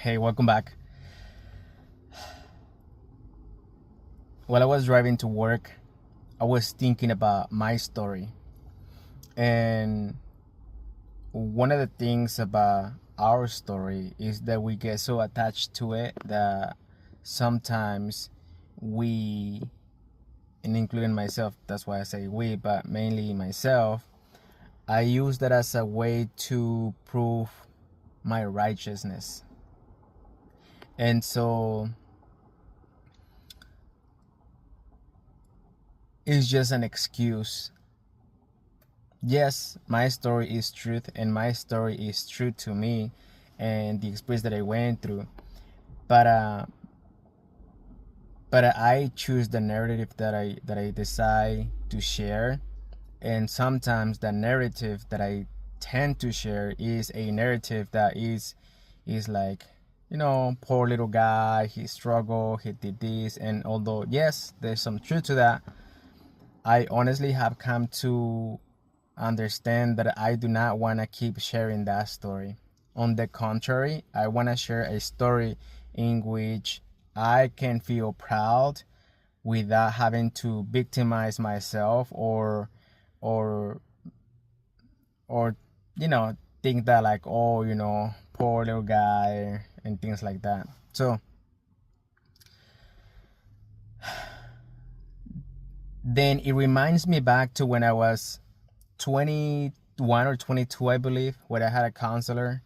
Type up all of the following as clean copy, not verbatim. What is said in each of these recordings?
Hey, welcome back. While I was driving to work, I was thinking about my story. And one of the things about our story is that we get so attached to it that sometimes we, and including myself, that's why I say we, but mainly myself, I use that as a way to prove my righteousness. And so it's just an excuse. Yes, my story is truth, and my story is true to me and the experience that I went through. But I choose the narrative that I decide to share, and sometimes the narrative that I tend to share is a narrative that is like, poor little guy, he struggled, he did this, and although yes, there's some truth to that, I honestly have come to understand that I do not want to keep sharing that story. On the contrary, I want to share a story in which I can feel proud without having to victimize myself or or think that like, oh, poor little guy and things like that. So then it reminds me back to when I was 21 or 22, I believe, where I had a counselor,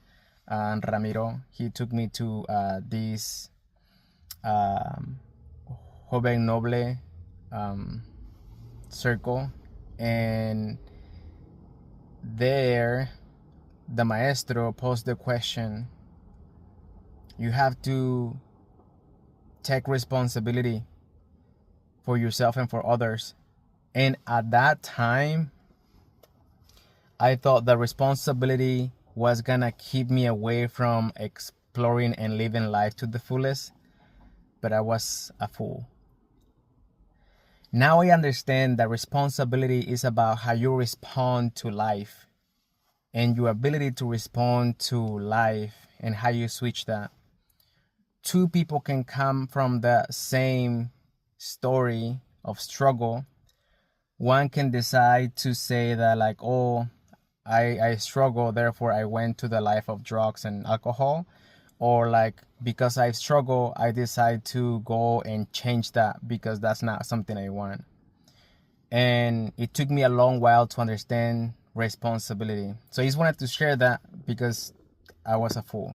Ramiro. He took me to this um, Joven Noble circle, and there the maestro posed the question: you have to take responsibility for yourself and for others. And at that time, I thought the responsibility was gonna keep me away from exploring and living life to the fullest, but I was a fool. Now I understand that responsibility is about how you respond to life and your ability to respond to life and how you switch that. Two people can come from the same story of struggle. One can decide to say that like, oh, I struggle, therefore I went to the life of drugs and alcohol. Or like, because I struggle, I decide to go and change that because that's not something I want. And it took me a long while to understand responsibility. So I just wanted to share that because I was a fool.